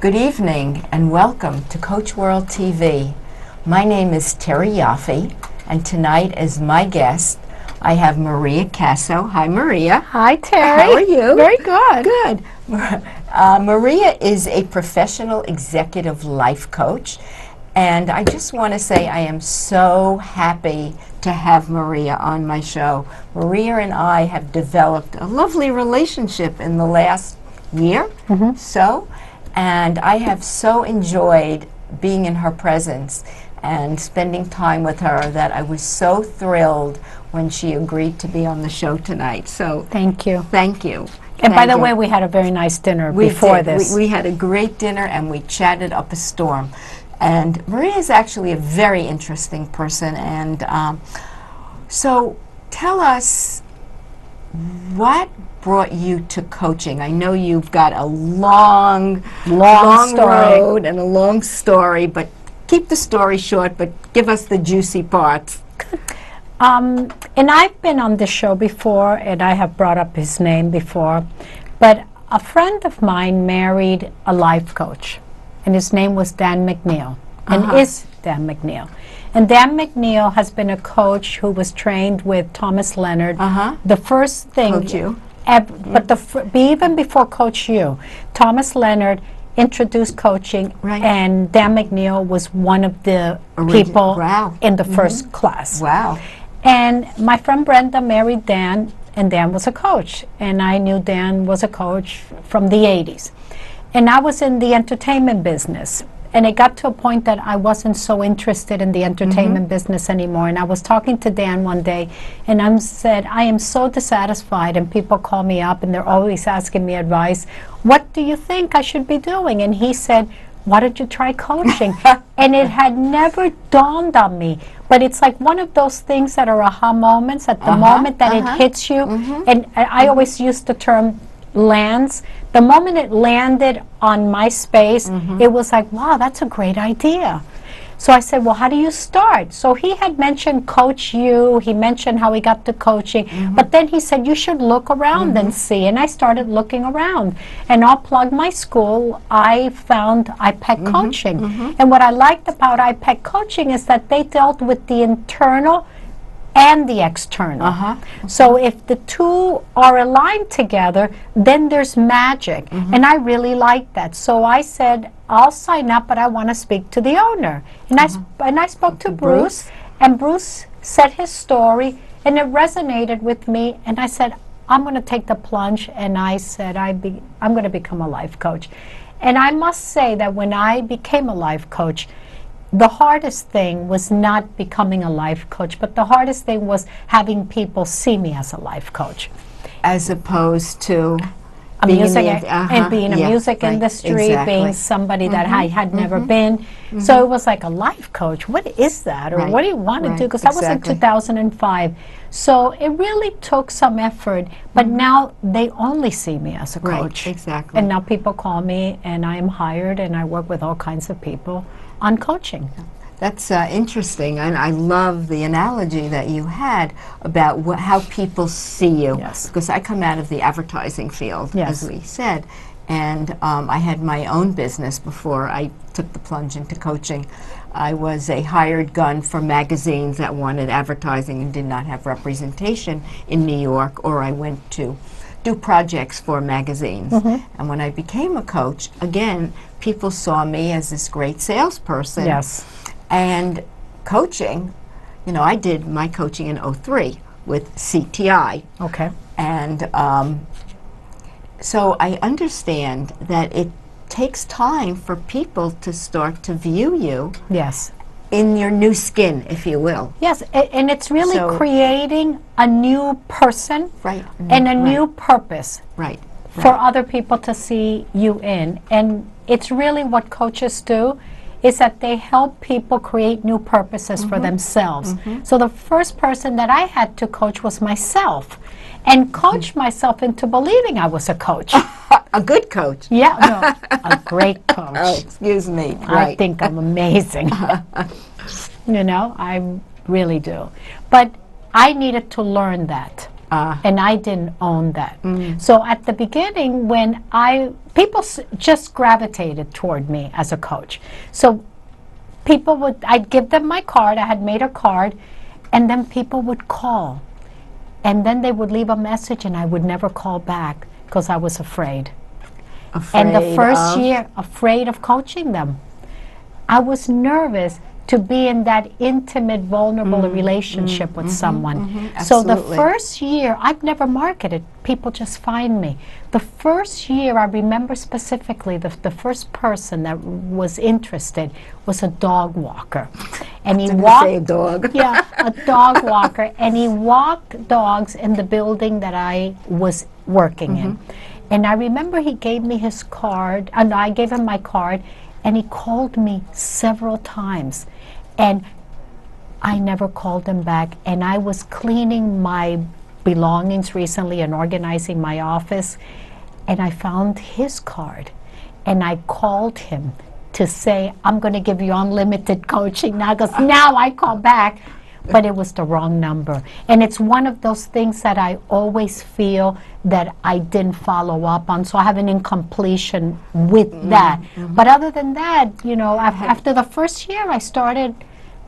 Good evening and welcome to Coach World TV. My name is Terry Yoffe, and tonight as my guest I have Maria Caso. Hi Maria. Hi Terry. How are you? Very good. Good. Maria is a professional executive life coach, and I just want to say I am so happy to have Maria on my show. Maria and I have developed a lovely relationship in the last year, and I have so enjoyed being in her presence and spending time with her that I was so thrilled when she agreed to be on the show tonight. So Thank you. thank you. And by the way, we had a very nice dinner before this. We had a great dinner and we chatted up a storm. And Maria is actually a very interesting person. And so tell us, what brought you to coaching? I know you've got a long story. road and a long story, but keep the story short, but give us the juicy parts. And I've been on this show before, and I have brought up his name before, but a friend of mine married a life coach, and his name was Dan McNeil, and is Dan McNeil. And Dan McNeil has been a coach who was trained with Thomas Leonard. The first thing, Coach U. but even before Coach U, Thomas Leonard introduced coaching, and Dan McNeil was one of the people in the first class. Wow. And my friend Brenda married Dan, and Dan was a coach. And I knew Dan was a coach from the 80s. And I was in the entertainment business. And it got to a point that I wasn't so interested in the entertainment business anymore. And I was talking to Dan one day, and I said, I am so dissatisfied, and people call me up, and they're always asking me advice. What do you think I should be doing? And he said, why don't you try coaching? And it had never dawned on me. But it's like one of those things that are aha moments at the moment that it hits you. And I always use the term lands. The moment it landed on my space, it was like, wow, that's a great idea. So I said, well, how do you start? So he had mentioned Coach U, he mentioned how he got to coaching, but then he said, you should look around and see. And I started looking around. And I'll plug my school, I found IPEC coaching. And what I liked about IPEC coaching is that they dealt with the internal and the external. So if the two are aligned together, then there's magic. And I really liked that. So I said, I'll sign up, but I want to speak to the owner. And I spoke to Bruce, and Bruce said his story, and it resonated with me. And I said, I'm going to take the plunge. And I said, I'm going to become a life coach. And I must say that when I became a life coach, the hardest thing was not becoming a life coach, but the hardest thing was having people see me as a life coach. As opposed to being in a music industry, being somebody that I had never been. So it was like, a life coach, what is that? Or what do you want to do? Because that was in 2005. So it really took some effort, but now they only see me as a coach. And now people call me, and I am hired, and I work with all kinds of people on coaching. That's interesting, and I love the analogy that you had about how people see you. Because I come out of the advertising field, as we said, and I had my own business before I took the plunge into coaching. I was a hired gun for magazines that wanted advertising and did not have representation in New York, or I went to do projects for magazines. And when I became a coach, again, people saw me as this great salesperson. And coaching, you know, I did my coaching in '03 with CTI. And so I understand that it takes time for people to start to view you in your new skin, if you will. And it's really creating a new person and a new purpose for other people to see you in. And it's really what coaches do, is that they help people create new purposes for themselves. So the first person that I had to coach was myself, and coach myself into believing I was a coach. A good coach. A great coach. Oh, excuse me. I think I'm amazing. You know, I really do. But I needed to learn that. And I didn't own that. So at the beginning, when people just gravitated toward me as a coach. So I'd give them my card, I had made a card, and then people would call. And then they would leave a message and I would never call back because I was afraid. And the first year, afraid of coaching them. I was nervous to be in that intimate, vulnerable relationship with someone. So the first year, I've never marketed. People just find me. The first year, I remember specifically, the first person that was interested was a dog walker. And he walked, say a dog. Yeah, a dog walker. And he walked dogs in the building that I was working in. And I remember he gave me his card, and I gave him my card, and he called me several times. And I never called him back. And I was cleaning my belongings recently and organizing my office, and I found his card. And I called him to say, I'm going to give you unlimited coaching now, because now I call back. But it was the wrong number. And it's one of those things that I always feel that I didn't follow up on. So I have an incompletion with that. But other than that, you know, after the first year, I started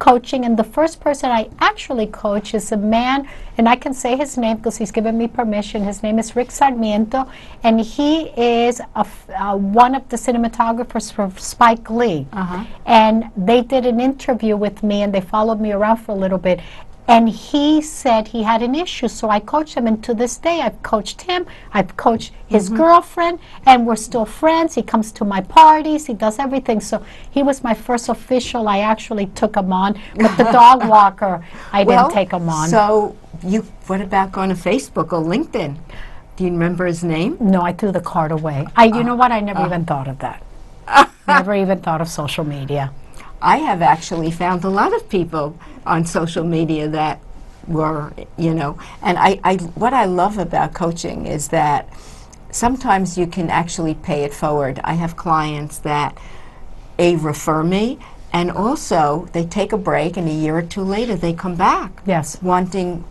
coaching, and the first person I actually coach is a man, and I can say his name because he's given me permission. His name is Rick Sarmiento, and he is one of the cinematographers for Spike Lee. And they did an interview with me, and they followed me around for a little bit. And he said he had an issue, so I coached him. And to this day, I've coached him. I've coached his girlfriend, and we're still friends. He comes to my parties. He does everything. So he was my first official. I actually took him on. But the dog walker, I didn't take him on. So what about on a Facebook or LinkedIn? Do you remember his name? No, I threw the card away. You know what? I never even thought of that. Never even thought of social media. I have actually found a lot of people on social media that were, you know, and what I love about coaching is that sometimes you can actually pay it forward. I have clients that refer me, and also they take a break, and a year or two later they come back. Yes. Wanting,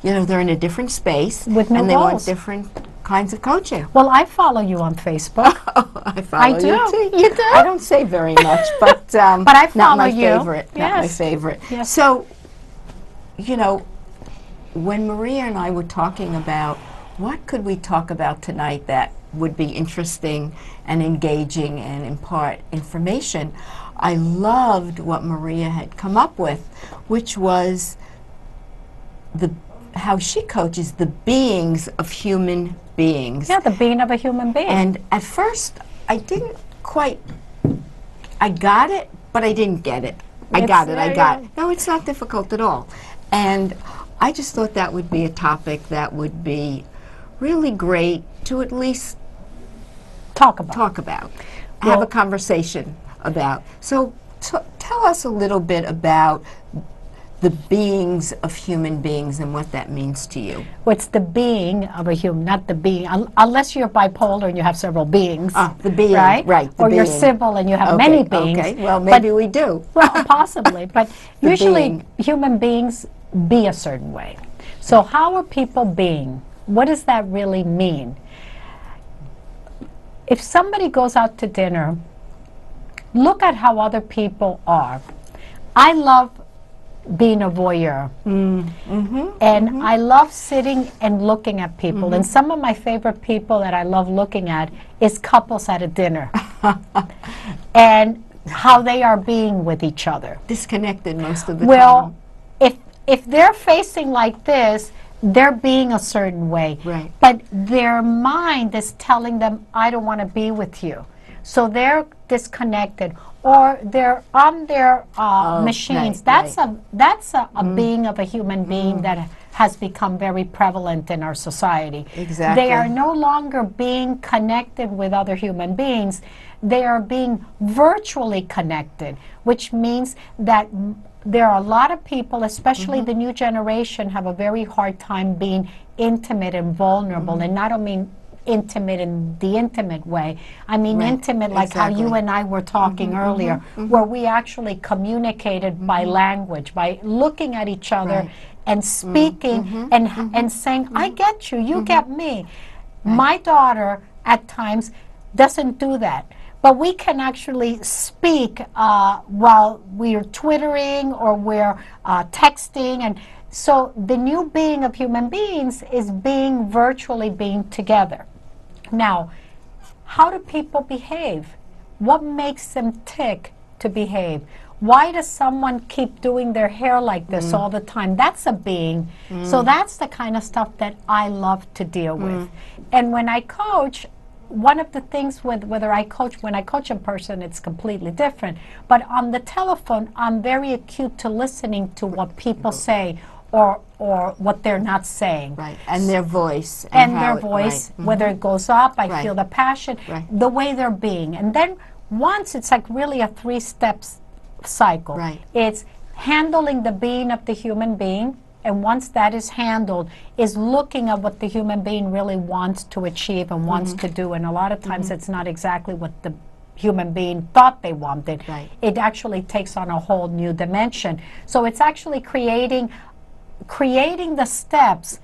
you know, they're in a different space with new and they goals. want different kinds of coaching. Well, I follow you on Facebook. I follow you too. You do? I don't say very much, but I follow not my you. favorite. Yes. Not my favorite. Yes. So, you know, when Maria and I were talking about what could we talk about tonight that would be interesting and engaging and impart information, I loved what Maria had come up with, which was how she coaches the beings of human beings. Yeah, the being of a human being. And at first, I didn't quite, I got it, but I didn't get it. I got it. No, it's not difficult at all. And I just thought that would be a topic that would be really great to at least talk about. Have a conversation about. So tell us a little bit about the beings of human beings and what that means to you. Well, it's the being of a human, not the being, unless you're bipolar and you have several beings. The being, right. Or you're civil and you have many beings. Okay, well, maybe we do. Well, possibly, but usually human beings be a certain way. So how are people being? What does that really mean? If somebody goes out to dinner, look at how other people are. I love being a voyeur. And I love sitting and looking at people. And some of my favorite people that I love looking at is couples at a dinner. And how they are being with each other. Disconnected most of the time. Well, if they're facing like this, they're being a certain way. Right. But their mind is telling them, I don't want to be with you. So they're disconnected, or they're on their machines. That's a being of a human being that has become very prevalent in our society. Exactly. They are no longer being connected with other human beings. They are being virtually connected, which means that there are a lot of people, especially the new generation, have a very hard time being intimate and vulnerable. And I don't mean intimate in the intimate way. I mean intimate like how you and I were talking earlier, where we actually communicated by language, by looking at each other and speaking and saying, I get you, you get me. Right. My daughter at times doesn't do that. But we can actually speak while we're twittering or we're texting. And so the new being of human beings is being virtually being together. Now, how do people behave? What makes them tick to behave? Why does someone keep doing their hair like this all the time? That's a being. So that's the kind of stuff that I love to deal with. And when I coach, one of the things with when I coach in person, it's completely different. But on the telephone, I'm very acute to listening to what people say or what they're not saying. Right, and their voice. And their voice, whether it goes up, I feel the passion, the way they're being. And then once it's like really a 3-step cycle. Right. It's handling the being of the human being. And once that is handled, is looking at what the human being really wants to achieve and wants to do. And a lot of times it's not exactly what the human being thought they wanted. Right. It actually takes on a whole new dimension. So it's actually creating the steps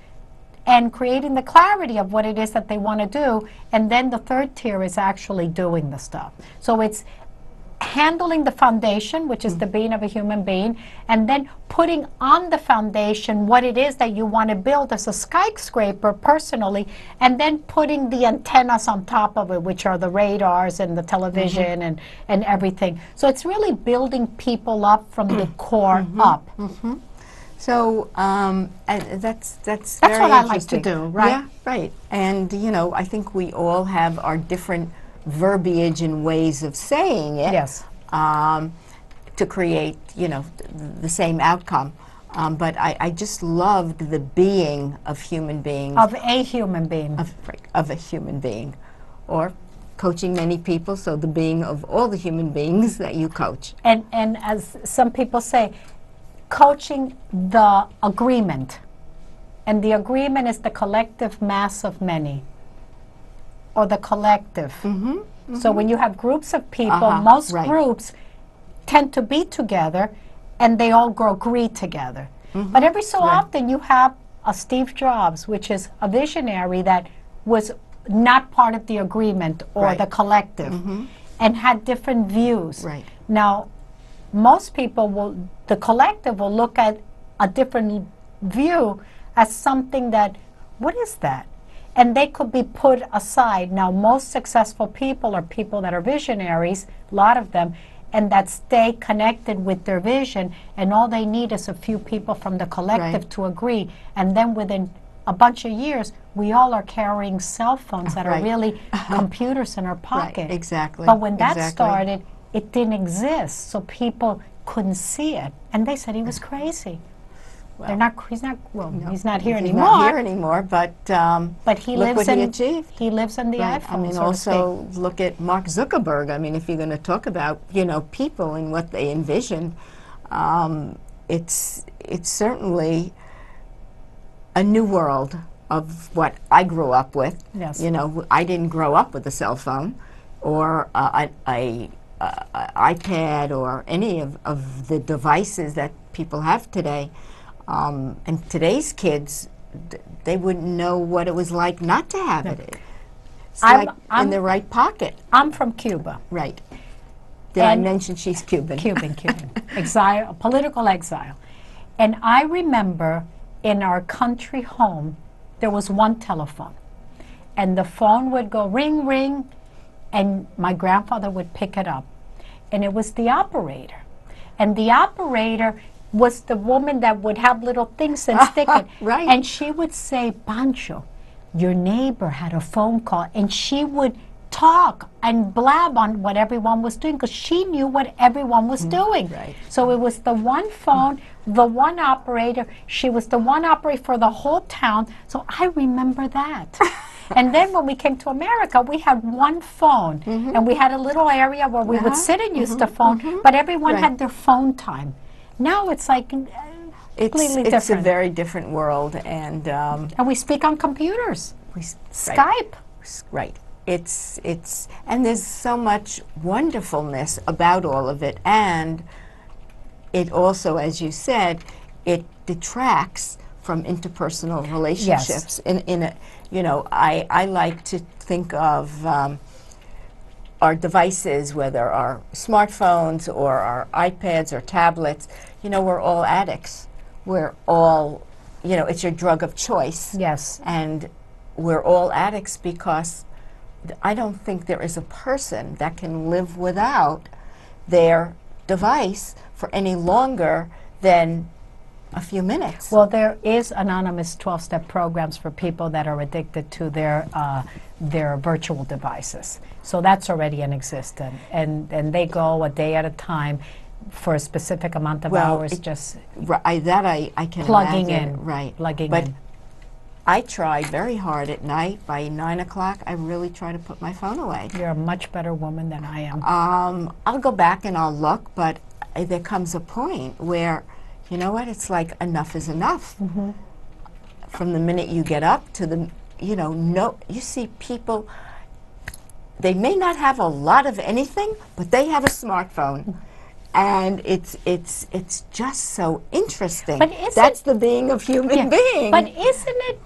and creating the clarity of what it is that they want to do. And then the third tier is actually doing the stuff. So it's handling the foundation, which is the being of a human being, and then putting on the foundation what it is that you want to build as a skyscraper personally, and then putting the antennas on top of it, which are the radars and the television and everything. So it's really building people up from the core up. So that's what I like to do, right? Yeah, right. And you know, I think we all have our different verbiage and ways of saying it. Yes. To create, you know, the same outcome. But I just loved the being of human beings. Of a human being. Of a human being. Or coaching many people, so the being of all the human beings that you coach. And as some people say, coaching the agreement. And the agreement is the collective mass of many. Or the collective. So when you have groups of people, most groups tend to be together and they all agree together. But every so often you have a Steve Jobs, which is a visionary that was not part of the agreement or the collective and had different views. Now, most people the collective will look at a different view as something that, what is that? And they could be put aside. Now, most successful people are people that are visionaries, a lot of them, and that stay connected with their vision, and all they need is a few people from the collective to agree. And then within a bunch of years, we all are carrying cell phones that are really computers in our pocket. Exactly. But when that started, it didn't exist, so people couldn't see it. And they said he was crazy. Well, he's not here anymore. He's not here anymore, but he look lives what he achieved. He lives in the iPhone. I mean, also look at Mark Zuckerberg. I mean, if you're going to talk about, you know, people and what they envision, it's certainly a new world of what I grew up with. Yes. You know, I didn't grow up with a cell phone or an iPad or any of the devices that people have today. And today's kids, they wouldn't know what it was like not to have it. It's like in the right pocket. I'm from Cuba. Right. Did I mention she's Cuban? Cuban. Exile, political exile. And I remember in our country home, there was one telephone. And the phone would go ring, ring, and my grandfather would pick it up. And it was the operator. And the operator was the woman that would have little things and stick it. And she would say, Pancho, your neighbor had a phone call. And she would talk and blab on what everyone was doing because she knew what everyone was doing. So it was the one phone, the one operator. She was the one operator for the whole town. So I remember that. And then when we came to America, we had one phone. And we had a little area where we would sit and use the phone. But everyone had their phone time. Now it's like completely different. It's a very different world, and we speak on computers. Skype. Right. And there's so much wonderfulness about all of it, and it also, as you said, it detracts from interpersonal relationships. In a, you know, I like to think of our devices, whether our smartphones or our iPads or tablets. You know, we're all addicts. We're all, you know, it's your drug of choice. Yes. And we're all addicts because I don't think there is a person that can live without their device for any longer than a few minutes. Well, there is anonymous 12-step programs for people that are addicted to their virtual devices. So that's already in existence. And they go a day at a time for a specific amount of hours, just I can plugging imagine. in. Right. Plugging but in. I try very hard at night. By 9 o'clock, I really try to put my phone away. You're a much better woman than I am. I'll go back and I'll look, but there comes a point where, you know what, it's like enough is enough. Mm-hmm. From the minute you get up to the, you know, no, you see people, they may not have a lot of anything, but they have a smartphone. And it's just so interesting. But that's the being of human being. But isn't it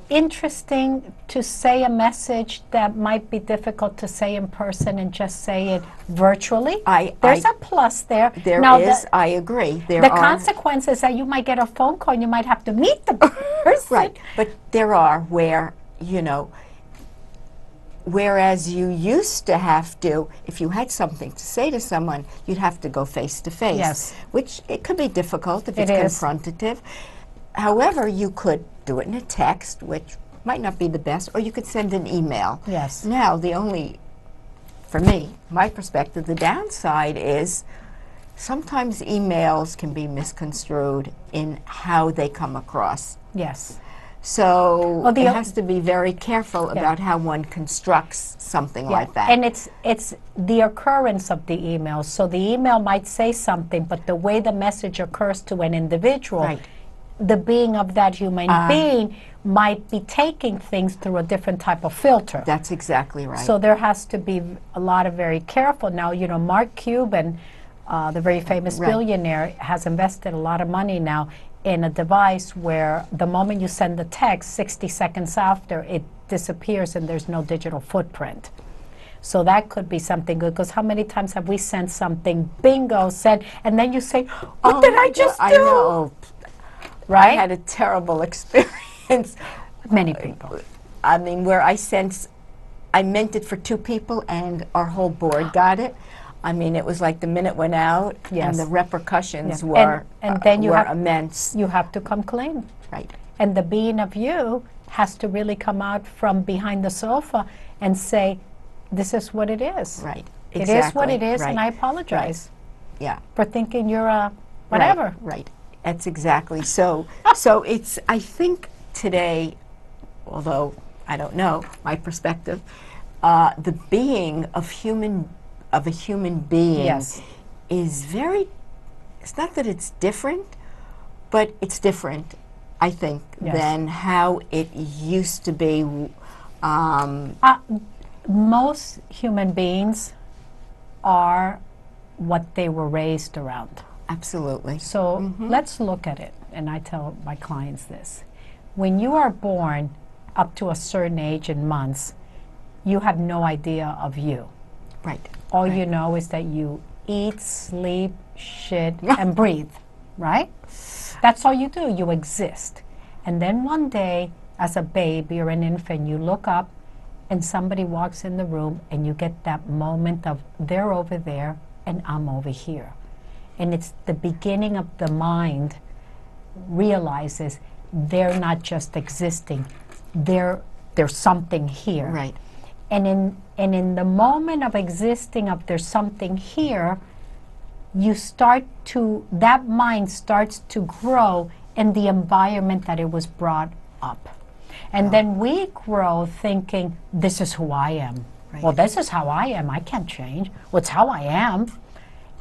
interesting to say a message that might be difficult to say in person and just say it virtually? There's a plus there. There is, I agree. The consequence is that you might get a phone call and you might have to meet the person. Right, but there are where, you know, whereas you used to have to, if you had something to say to someone, you'd have to go face to face. Yes. Which it could be difficult if it's confrontative. However, you could do it in a text, which might not be the best, or you could send an email. Yes. Now, for me, my perspective, the downside is sometimes emails can be misconstrued in how they come across. Yes. So it has to be very careful about how one constructs something like that. And it's the occurrence of the email. So the email might say something, but the way the message occurs to an individual, the being of that human being might be taking things through a different type of filter. That's exactly right. So there has to be a lot of very careful. Now, you know, Mark Cuban, the very famous billionaire, has invested a lot of money now in a device where the moment you send the text, 60 seconds after, it disappears and there's no digital footprint. So that could be something good, because how many times have we sent something, bingo, sent, and then you say, what did I just do? I know. Right? I had a terrible experience. Many people. I mean, where I meant it for 2 people and our whole board got it. I mean, it was like the minute went out, and the repercussions were and then you have immense. You have to come clean. Right. And the being of you has to really come out from behind the sofa and say, this is what it is. Right. Exactly. It is what it is, and I apologize. Yeah. For thinking you're a whatever. Right. That's exactly. So it's, I think today, although I don't know, my perspective, the being of a human being is very, it's not that it's different, but it's different, I think, than how it used to be. Most human beings are what they were raised around. Absolutely. So let's look at it, and I tell my clients this. When you are born up to a certain age in months, you have no idea of you. Right. All you know is that you eat, sleep, shit, and breathe, right? That's all you do. You exist. And then one day, as a baby or an infant, you look up and somebody walks in the room and you get that moment of they're over there and I'm over here. And it's the beginning of the mind realizes they're not just existing, there's something here. Right. And in the moment of existing of there's something here, that mind starts to grow in the environment that it was brought up. And then we grow thinking, this is who I am. Right. Well, this is how I am. I can't change. Well, it's how I am.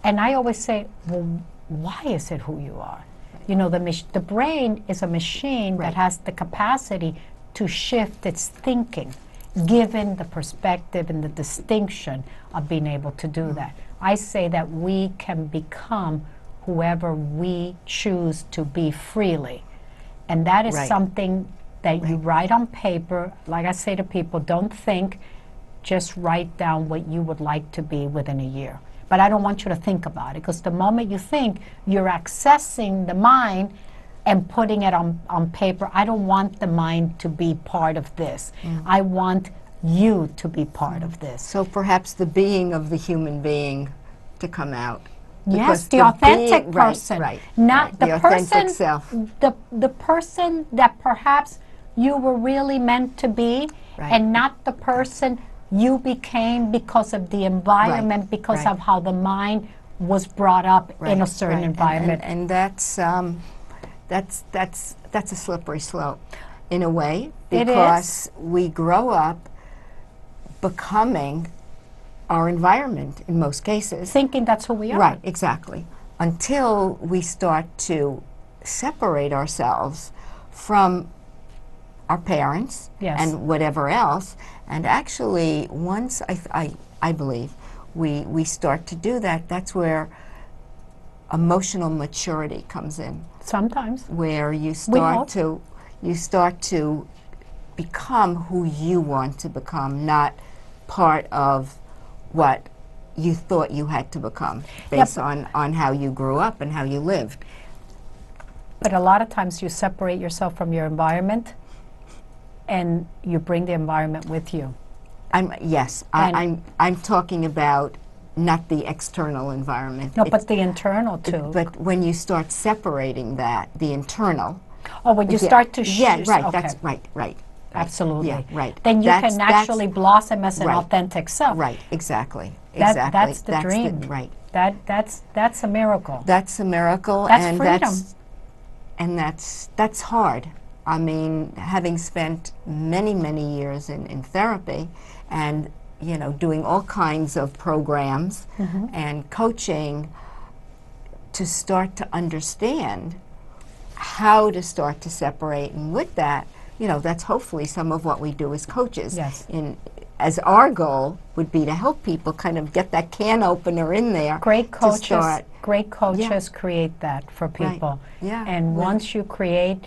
And I always say, well, why is it who you are? You know, the brain is a machine that has the capacity to shift its thinking, given the perspective and the distinction of being able to do that. I say that we can become whoever we choose to be freely. And that is something that you write on paper. Like I say to people, don't think, just write down what you would like to be within a year. But I don't want you to think about it, because the moment you think, you're accessing the mind and putting it on paper. I don't want the mind to be part of this. I want you to be part of this. So perhaps the being of the human being to come out. Yes, the authentic person, not the authentic self. The person that perhaps you were really meant to be, and not the person you became because of the environment, because of how the mind was brought up in a certain environment. And that's a slippery slope in a way, because we grow up becoming our environment in most cases. Thinking that's who we are. Right, exactly. Until we start to separate ourselves from our parents and whatever else. And actually, once I believe we start to do that, that's where emotional maturity comes in. Sometimes. Where you start to become who you want to become, not part of what you thought you had to become based on how you grew up and how you lived. But a lot of times you separate yourself from your environment and you bring the environment with you. I'm talking about not the external environment. No, but the internal too. But when you start separating that, the internal. Oh, when you start to right, that's right. Absolutely. Yeah, right. Then you can actually blossom as an authentic self. Right, exactly. That's the dream. Right. That's a miracle. That's a miracle. That's freedom. That's hard. I mean, having spent many years in therapy and doing all kinds of programs and coaching, to start to understand how to start to separate, and with that, that's hopefully some of what we do as coaches. Yes. As our goal would be to help people kind of get that can opener in there. Great coaches create that for people. Right. Yeah. And once you create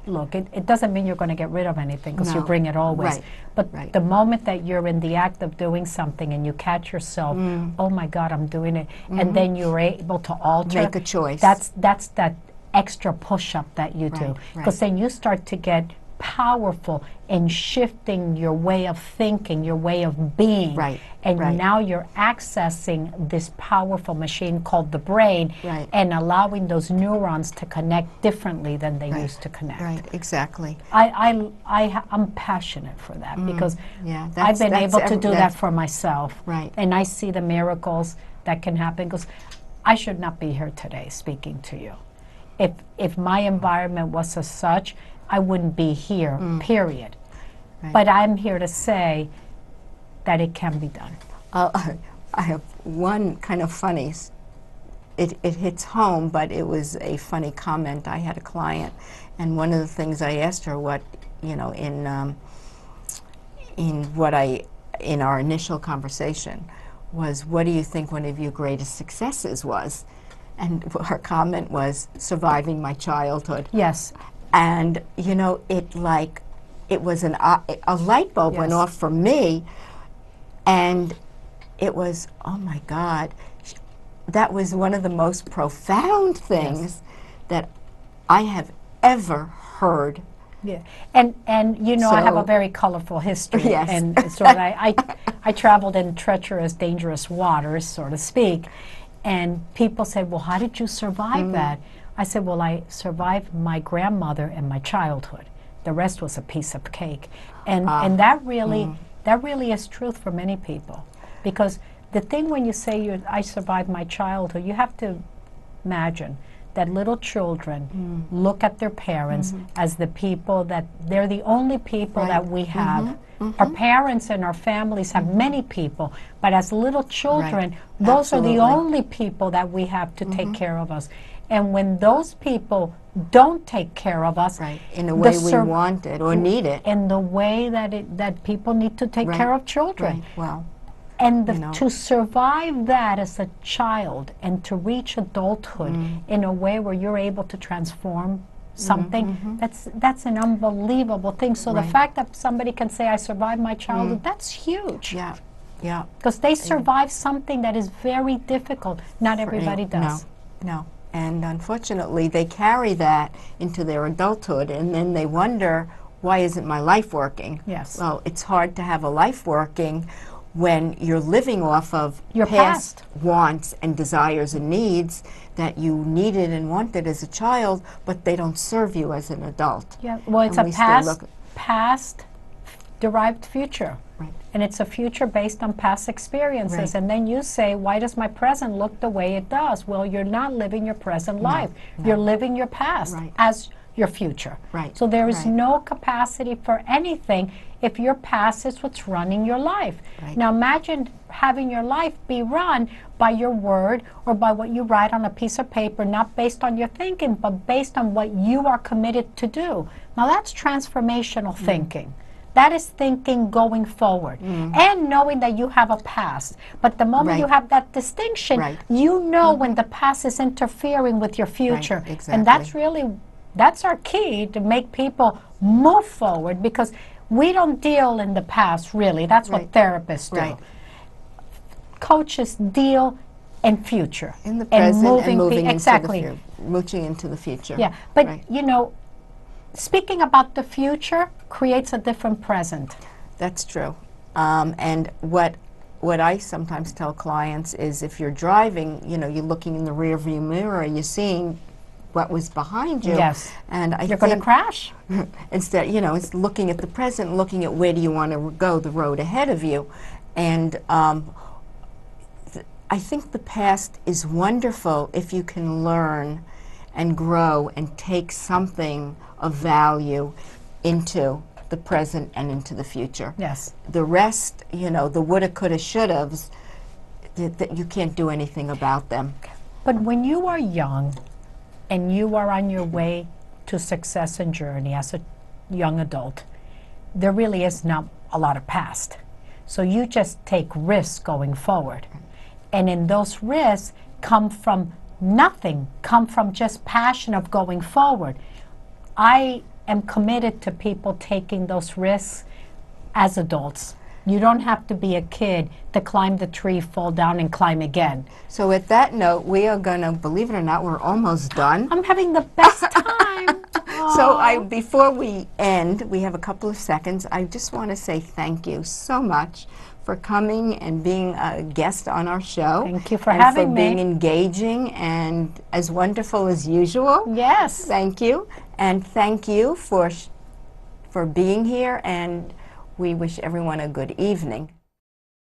look, it doesn't mean you're going to get rid of anything, because you bring it always. But the moment that you're in the act of doing something and you catch yourself, oh my God, I'm doing it, and then you're able to alter. Make a choice. That's that extra push-up that you do. Because then you start to get powerful in shifting your way of thinking, your way of being. And now you're accessing this powerful machine called the brain and allowing those neurons to connect differently than they used to connect. Right, exactly. I'm passionate for that, because I've been able to do that for myself. And I see the miracles that can happen, because I should not be here today speaking to you. If my environment was as such, I wouldn't be here, period. But I'm here to say that it can be done. I have one kind of funny, it hits home, but it was a funny comment. I had a client, and one of the things I asked her, in our initial conversation, was, what do you think one of your greatest successes was? And her comment was, surviving my childhood. Yes. And it was a light bulb went off for me, and it was, oh my God, that was one of the most profound things that I have ever heard. Yeah, and I have a very colorful history, and so I traveled in treacherous, dangerous waters, so to speak, and people said, well, how did you survive that? I said, well, I survived my grandmother and my childhood. The rest was a piece of cake. And that really is truth for many people. Because the thing when you say I survived my childhood, you have to imagine that little children look at their parents as the people that, they're the only people that we have. Our parents and our families have many people, but as little children, those are the only people that we have to take care of us. And when those people don't take care of us, in the way we want it or need it, in the way that people need to take care of children. Well, And to survive that as a child and to reach adulthood in a way where you're able to transform something, that's an unbelievable thing. So the fact that somebody can say, I survived my childhood, that's huge. Yeah, yeah. Because they survive something that is very difficult. Not everybody does. No. And unfortunately, they carry that into their adulthood, and then they wonder, why isn't my life working? Yes. Well, it's hard to have a life working when you're living off of your past wants and desires and needs that you needed and wanted as a child, but they don't serve you as an adult. Yeah. Well, it's a past-derived future. Right. And it's a future based on past experiences. Right. And then you say, why does my present look the way it does? Well, you're not living your present life. No. You're living your past as your future. Right. So there is no capacity for anything if your past is what's running your life. Right. Now imagine having your life be run by your word or by what you write on a piece of paper, not based on your thinking, but based on what you are committed to do. Now that's transformational thinking. That is thinking going forward and knowing that you have a past. But the moment you have that distinction, you know when the past is interfering with your future. Right, exactly. And that's our key to make people move forward, because we don't deal in the past, really. That's what therapists do. Right. Coaches deal in future. In the present and moving exactly. into the future. Yeah, but you know, speaking about the future creates a different present. That's true. And what I sometimes tell clients is, if you're driving, you know, you're looking in the rearview mirror, you're seeing what was behind you. Yes. And you're going to crash. Instead, you know, it's looking at the present, looking at where do you want to go, the road ahead of you. And I think the past is wonderful if you can learn and grow and take something of value into the present and into the future. Yes. The rest, you know, the woulda, coulda, shouldas, that you can't do anything about them. But when you are young and you are on your way to success and journey as a young adult, there really is not a lot of past. So you just take risks going forward. And in those risks come from nothing, come from just passion of going forward. I am committed to people taking those risks as adults. You don't have to be a kid to climb the tree, fall down, and climb again. So at that note, we are going to, believe it or not, we're almost done. I'm having the best time. So before we end, we have a couple of seconds. I just want to say thank you so much for coming and being a guest on our show. Thank you for having me. And for being engaging and as wonderful as usual. Yes. Thank you. And thank you for being here, and we wish everyone a good evening.